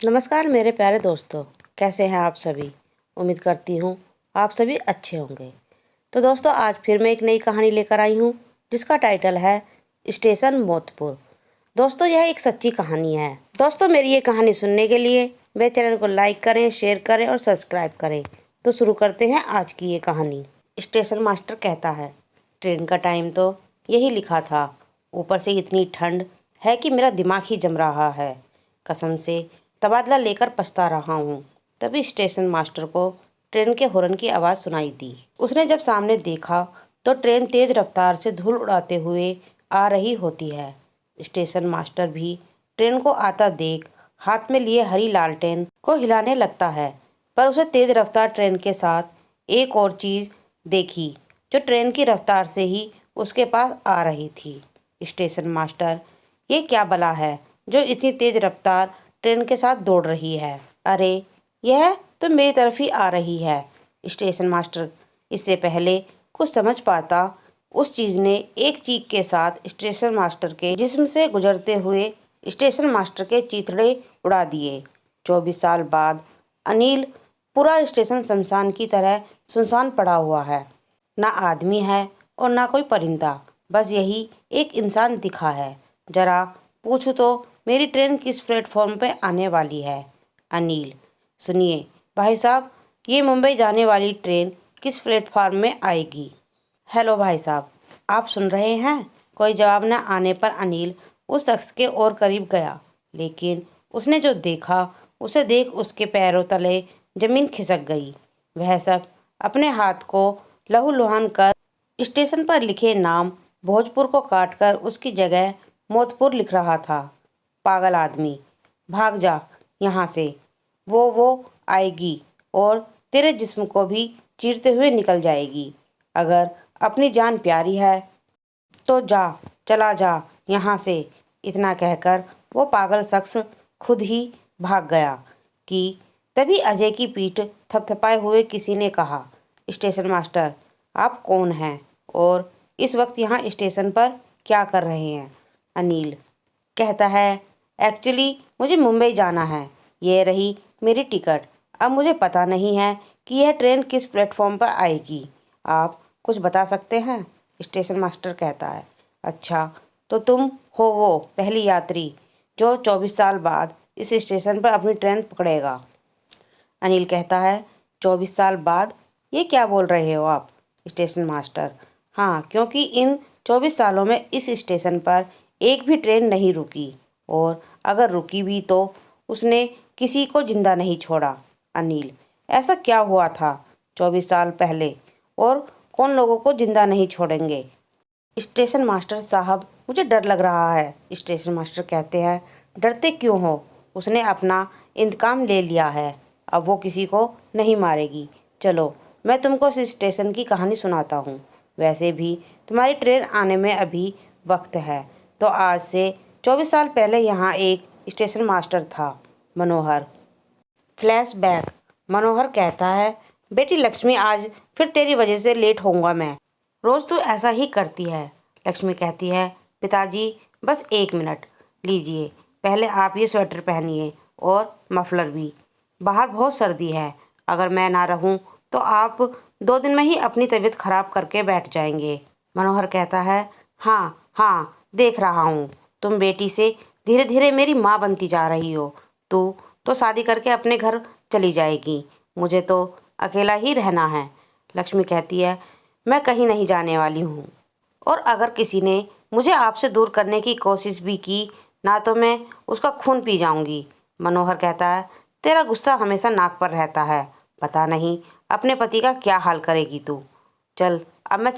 नमस्कार मेरे प्यारे दोस्तों, कैसे हैं आप सभी। उम्मीद करती हूँ आप सभी अच्छे होंगे। तो दोस्तों, आज फिर मैं एक नई कहानी लेकर आई हूँ जिसका टाइटल है स्टेशन मोतपुर। दोस्तों, यह एक सच्ची कहानी है। दोस्तों, मेरी ये कहानी सुनने के लिए मेरे चैनल को लाइक करें, शेयर करें और सब्सक्राइब करें। तो शुरू करते हैं आज की ये कहानी। स्टेशन मास्टर कहता है, ट्रेन का टाइम तो यही लिखा था, ऊपर से इतनी ठंड है कि मेरा दिमाग ही जम रहा है। कसम से तबादला लेकर पछता रहा हूँ। तभी स्टेशन मास्टर को ट्रेन के हॉर्न की आवाज़ सुनाई दी। उसने जब सामने देखा तो ट्रेन तेज रफ्तार से धूल उड़ाते हुए आ रही होती है। स्टेशन मास्टर भी ट्रेन को आता देख हाथ में लिए हरी लालटेन को हिलाने लगता है, पर उसे तेज रफ्तार ट्रेन के साथ एक और चीज़ देखी जो ट्रेन की रफ्तार से ही उसके पास आ रही थी। स्टेशन मास्टर, ये क्या बला है जो इतनी तेज रफ्तार ट्रेन के साथ दौड़ रही है। अरे, यह तो मेरी तरफ ही आ रही है। स्टेशन मास्टर इससे पहले कुछ समझ पाता, उस चीज़ ने एक चीख के साथ स्टेशन मास्टर के जिस्म से गुजरते हुए स्टेशन मास्टर के चीथड़े उड़ा दिए। 24 साल बाद अनिल, पूरा स्टेशन शमशान की तरह सुनसान पड़ा हुआ है। ना आदमी है और ना कोई परिंदा, बस यही एक इंसान दिखा है। जरा पूछूं तो मेरी ट्रेन किस प्लेटफॉर्म पे आने वाली है। अनिल, सुनिए भाई साहब, ये मुंबई जाने वाली ट्रेन किस प्लेटफॉर्म में आएगी। हेलो भाई साहब, आप सुन रहे हैं। कोई जवाब न आने पर अनिल उस शख्स के और करीब गया, लेकिन उसने जो देखा उसे देख उसके पैरों तले जमीन खिसक गई। वह शख्स अपने हाथ को लहूलुहान कर स्टेशन पर लिखे नाम भोजपुर को काटकर उसकी जगह मोतपुर लिख रहा था। पागल आदमी, भाग जा यहाँ से। वो आएगी और तेरे जिस्म को भी चीरते हुए निकल जाएगी। अगर अपनी जान प्यारी है तो चला जा यहाँ से। इतना कहकर वो पागल शख्स खुद ही भाग गया कि तभी अजय की पीठ थपथपाए हुए किसी ने कहा, स्टेशन मास्टर, आप कौन हैं और इस वक्त यहाँ स्टेशन पर क्या कर रहे हैं। अनिल कहता है, एक्चुअली मुझे मुंबई जाना है। ये रही मेरी टिकट। अब मुझे पता नहीं है कि यह ट्रेन किस प्लेटफॉर्म पर आएगी। आप कुछ बता सकते हैं। स्टेशन मास्टर कहता है, अच्छा, तो तुम हो वो पहली यात्री जो 24 साल बाद इस स्टेशन पर अपनी ट्रेन पकड़ेगा। अनिल कहता है, 24 साल बाद? ये क्या बोल रहे हो आप। स्टेशन मास्टर, हाँ, क्योंकि इन 24 सालों में इस स्टेशन पर एक भी ट्रेन नहीं रुकी, और अगर रुकी भी तो उसने किसी को जिंदा नहीं छोड़ा। अनिल, ऐसा क्या हुआ था 24 साल पहले, और कौन लोगों को जिंदा नहीं छोड़ेंगे। स्टेशन मास्टर साहब, मुझे डर लग रहा है। स्टेशन मास्टर कहते हैं, डरते क्यों हो, उसने अपना इंतकाम ले लिया है, अब वो किसी को नहीं मारेगी। चलो मैं तुमको इस स्टेशन की कहानी सुनाता हूँ। वैसे भी तुम्हारी ट्रेन आने में अभी वक्त है। तो आज से 24 साल पहले यहाँ एक स्टेशन मास्टर था, मनोहर। फ्लैशबैक। मनोहर कहता है, बेटी लक्ष्मी, आज फिर तेरी वजह से लेट होऊंगा मैं। रोज़ तो ऐसा ही करती है। लक्ष्मी कहती है, पिताजी बस 1 मिनट लीजिए, पहले आप ये स्वेटर पहनिए और मफलर भी। बाहर बहुत सर्दी है, अगर मैं ना रहूं तो आप 2 दिन में ही अपनी तबीयत खराब करके बैठ जाएंगे। मनोहर कहता है, हाँ हाँ, देख रहा हूँ, तुम बेटी से धीरे धीरे मेरी माँ बनती जा रही हो। तू तो शादी करके अपने घर चली जाएगी, मुझे तो अकेला ही रहना है। लक्ष्मी कहती है, मैं कहीं नहीं जाने वाली हूँ, और अगर किसी ने मुझे आपसे दूर करने की कोशिश भी की ना तो मैं उसका खून पी जाऊंगी। मनोहर कहता है, तेरा गुस्सा हमेशा नाक पर रहता है, पता नहीं अपने पति का क्या हाल करेगी तू। चल अब मैं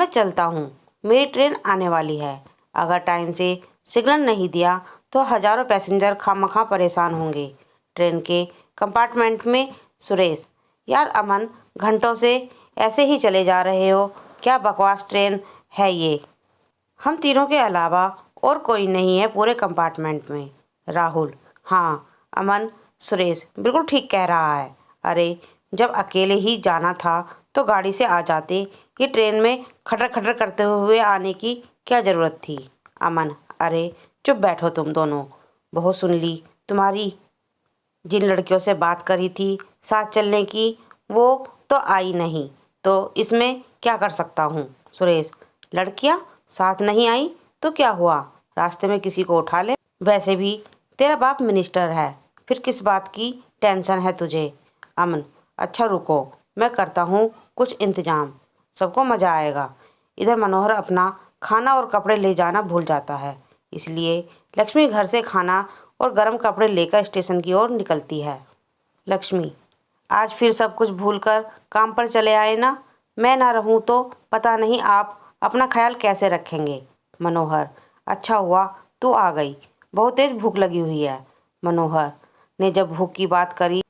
चलता हूँ। मेरी ट्रेन आने वाली है। अगर टाइम से सिग्नल नहीं दिया तो हज़ारों पैसेंजर खामखा परेशान होंगे। ट्रेन के कंपार्टमेंट में सुरेश, यार अमन, घंटों से ऐसे ही चले जा रहे हो, क्या बकवास ट्रेन है ये। हम तीनों के अलावा और कोई नहीं है पूरे कंपार्टमेंट में। राहुल, हाँ अमन, सुरेश बिल्कुल ठीक कह रहा है। अरे, जब अकेले ही जाना था तो गाड़ी से आ जाते, ये ट्रेन में खटर खटर करते हुए आने की क्या ज़रूरत थी। अमन, अरे चुप बैठो तुम दोनों, बहुत सुन ली तुम्हारी जिन लड़कियों से बात करी थी साथ चलने की, वो तो आई नहीं, तो इसमें क्या कर सकता हूँ। सुरेश, लड़कियाँ साथ नहीं आई तो क्या हुआ, रास्ते में किसी को उठा ले। वैसे भी तेरा बाप मिनिस्टर है, फिर किस बात की टेंशन है तुझे। अमन, अच्छा रुको, मैं करता हूँ कुछ इंतजाम, सबको मज़ा आएगा। इधर मनोहर अपना खाना और कपड़े ले जाना भूल जाता है, इसलिए लक्ष्मी घर से खाना और गर्म कपड़े लेकर स्टेशन की ओर निकलती है। लक्ष्मी, आज फिर सब कुछ भूलकर काम पर चले आए ना। मैं ना रहूं तो पता नहीं आप अपना ख्याल कैसे रखेंगे। मनोहर, अच्छा हुआ तू आ गई, बहुत तेज भूख लगी हुई है। मनोहर ने जब भूख की बात करी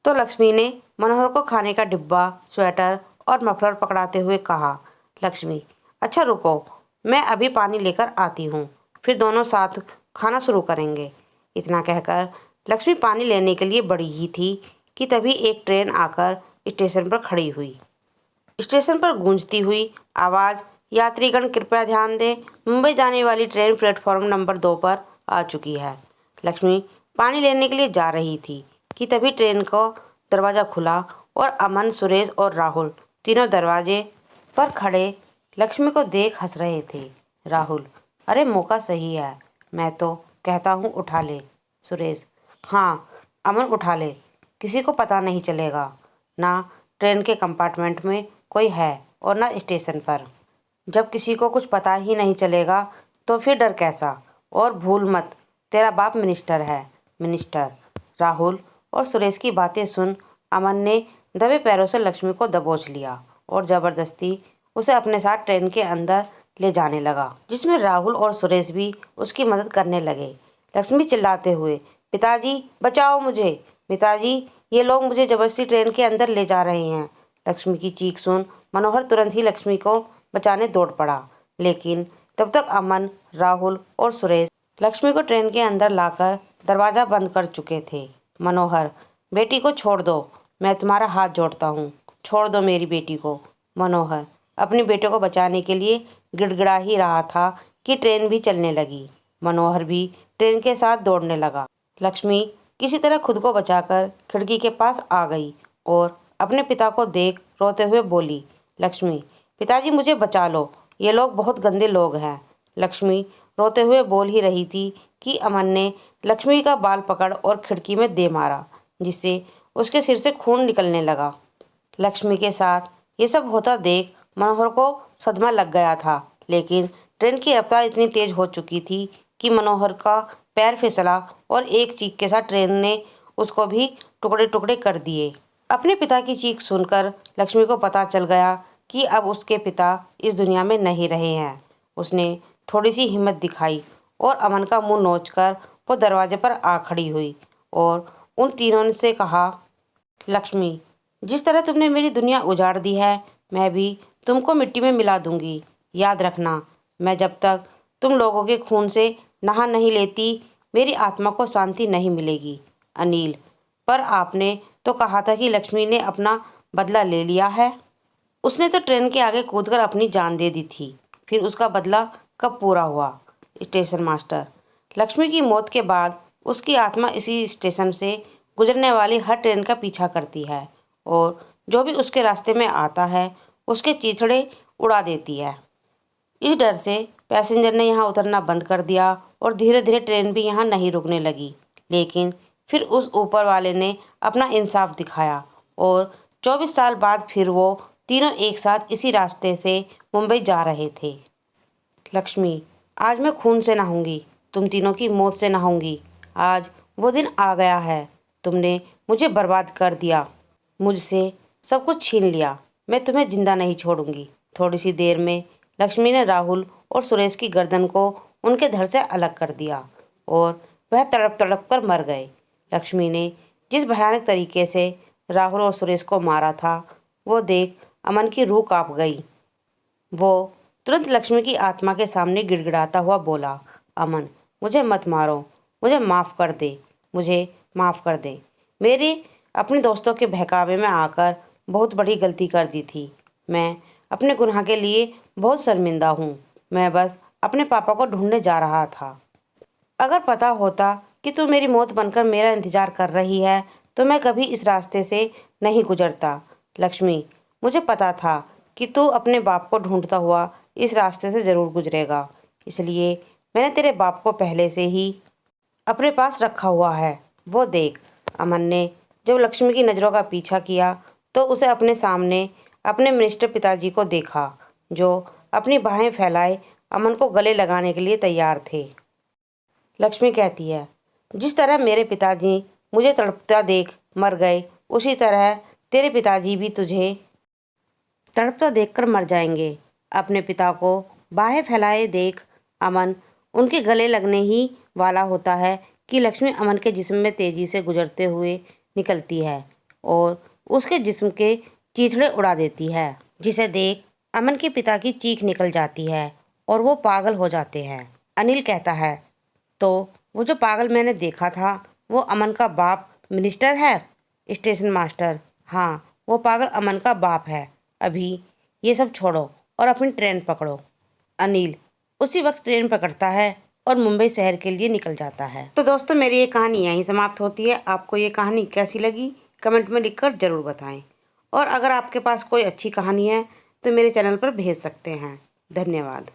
तो लक्ष्मी ने मनोहर को खाने का डिब्बा, स्वेटर और मफलर पकड़ाते हुए कहा। लक्ष्मी, अच्छा रुको, मैं अभी पानी लेकर आती हूँ, फिर दोनों साथ खाना शुरू करेंगे। इतना कहकर लक्ष्मी पानी लेने के लिए बढ़ी ही थी कि तभी एक ट्रेन आकर स्टेशन पर खड़ी हुई। स्टेशन पर गूंजती हुई आवाज़, यात्रीगण कृपया ध्यान दें, मुंबई जाने वाली ट्रेन प्लेटफॉर्म नंबर 2 पर आ चुकी है। लक्ष्मी पानी लेने के लिए जा रही थी कि तभी ट्रेन का दरवाज़ा खुला और अमन, सुरेश और राहुल तीनों दरवाजे पर खड़े लक्ष्मी को देख हंस रहे थे। राहुल, अरे मौका सही है, मैं तो कहता हूँ उठा ले। सुरेश, हाँ अमन उठा ले, किसी को पता नहीं चलेगा, ना ट्रेन के कंपार्टमेंट में कोई है और ना स्टेशन पर। जब किसी को कुछ पता ही नहीं चलेगा तो फिर डर कैसा। और भूल मत, तेरा बाप मिनिस्टर है, मिनिस्टर। राहुल और सुरेश की बातें सुन अमन ने दबे पैरों से लक्ष्मी को दबोच लिया और ज़बरदस्ती उसे अपने साथ ट्रेन के अंदर ले जाने लगा, जिसमें राहुल और सुरेश भी उसकी मदद करने लगे। लक्ष्मी चिल्लाते हुए, पिताजी बचाओ मुझे, पिताजी ये लोग मुझे ज़बरदस्ती ट्रेन के अंदर ले जा रहे हैं। लक्ष्मी की चीख सुन मनोहर तुरंत ही लक्ष्मी को बचाने दौड़ पड़ा, लेकिन तब तक अमन, राहुल और सुरेश लक्ष्मी को ट्रेन के अंदर लाकर दरवाज़ा बंद कर चुके थे। मनोहर, बेटी को छोड़ दो, मैं तुम्हारा हाथ जोड़ता हूँ, छोड़ दो मेरी बेटी को। मनोहर अपनी बेटे को बचाने के लिए गिड़गिड़ा ही रहा था कि ट्रेन भी चलने लगी। मनोहर भी ट्रेन के साथ दौड़ने लगा। लक्ष्मी किसी तरह खुद को बचाकर खिड़की के पास आ गई और अपने पिता को देख रोते हुए बोली, लक्ष्मी, पिताजी मुझे बचा लो, ये लोग बहुत गंदे लोग हैं। लक्ष्मी रोते हुए बोल ही रही थी कि अमन ने लक्ष्मी का बाल पकड़ और खिड़की में दे मारा, जिससे उसके सिर से खून निकलने लगा। लक्ष्मी के साथ ये सब होता देख मनोहर को सदमा लग गया था, लेकिन ट्रेन की रफ्तार इतनी तेज हो चुकी थी कि मनोहर का पैर फिसला और एक चीख के साथ ट्रेन ने उसको भी टुकड़े टुकड़े कर दिए। अपने पिता की चीख सुनकर लक्ष्मी को पता चल गया कि अब उसके पिता इस दुनिया में नहीं रहे हैं। उसने थोड़ी सी हिम्मत दिखाई और अमन का मुंह नोचकर वो दरवाजे पर आ खड़ी हुई और उन तीनों से कहा, लक्ष्मी, जिस तरह तुमने मेरी दुनिया उजाड़ दी है, मैं भी तुमको मिट्टी में मिला दूंगी। याद रखना, मैं जब तक तुम लोगों के खून से नहा नहीं लेती, मेरी आत्मा को शांति नहीं मिलेगी। अनिल, पर आपने तो कहा था कि लक्ष्मी ने अपना बदला ले लिया है। उसने तो ट्रेन के आगे कूदकर अपनी जान दे दी थी, फिर उसका बदला कब पूरा हुआ। स्टेशन मास्टर, लक्ष्मी की मौत के बाद उसकी आत्मा इसी स्टेशन से गुजरने वाली हर ट्रेन का पीछा करती है और जो भी उसके रास्ते में आता है उसके चीथड़े उड़ा देती है। इस डर से पैसेंजर ने यहाँ उतरना बंद कर दिया और धीरे धीरे ट्रेन भी यहाँ नहीं रुकने लगी। लेकिन फिर उस ऊपर वाले ने अपना इंसाफ दिखाया और 24 साल बाद फिर वो तीनों एक साथ इसी रास्ते से मुंबई जा रहे थे। लक्ष्मी, आज मैं खून से नहाऊंगी, तुम तीनों की मौत से नहाऊंगी। आज वो दिन आ गया है, तुमने मुझे बर्बाद कर दिया, मुझसे सब कुछ छीन लिया, मैं तुम्हें जिंदा नहीं छोड़ूंगी। थोड़ी सी देर में लक्ष्मी ने राहुल और सुरेश की गर्दन को उनके धड़ से अलग कर दिया और वह तड़प तड़प कर मर गए। लक्ष्मी ने जिस भयानक तरीके से राहुल और सुरेश को मारा था, वो देख अमन की रूह कांप गई। वो तुरंत लक्ष्मी की आत्मा के सामने गिड़गिड़ाता हुआ बोला, अमन, मुझे मत मारो, मुझे माफ़ कर दे, मुझे माफ़ कर दे। मेरे अपने दोस्तों के बहकावे में आकर बहुत बड़ी गलती कर दी थी। मैं अपने गुनाह के लिए बहुत शर्मिंदा हूँ। मैं बस अपने पापा को ढूंढने जा रहा था। अगर पता होता कि तू मेरी मौत बनकर मेरा इंतज़ार कर रही है तो मैं कभी इस रास्ते से नहीं गुजरता। लक्ष्मी, मुझे पता था कि तू अपने बाप को ढूंढता हुआ इस रास्ते से ज़रूर गुजरेगा, इसलिए मैंने तेरे बाप को पहले से ही अपने पास रखा हुआ है। वो देख। अमन ने जब लक्ष्मी की नज़रों का पीछा किया तो उसे अपने सामने अपने मिनिस्टर पिताजी को देखा, जो अपनी बाहें फैलाए अमन को गले लगाने के लिए तैयार थे। लक्ष्मी कहती है, जिस तरह मेरे पिताजी मुझे तड़पता देख मर गए, उसी तरह तेरे पिताजी भी तुझे तड़पता देखकर मर जाएंगे। अपने पिता को बाहें फैलाए देख अमन उनके गले लगने ही वाला होता है कि लक्ष्मी अमन के जिस्म में तेज़ी से गुजरते हुए निकलती है और उसके जिस्म के चीथड़े उड़ा देती है, जिसे देख अमन के पिता की चीख निकल जाती है और वो पागल हो जाते हैं। अनिल कहता है, तो वो जो पागल मैंने देखा था वो अमन का बाप मिनिस्टर है? स्टेशन मास्टर, हाँ, वो पागल अमन का बाप है। अभी ये सब छोड़ो और अपनी ट्रेन पकड़ो। अनिल उसी वक्त ट्रेन पकड़ता है और मुंबई शहर के लिए निकल जाता है। तो दोस्तों, मेरी ये कहानी यहीं समाप्त होती है। आपको ये कहानी कैसी लगी कमेंट में लिखकर ज़रूर बताएं, और अगर आपके पास कोई अच्छी कहानी है तो मेरे चैनल पर भेज सकते हैं। धन्यवाद।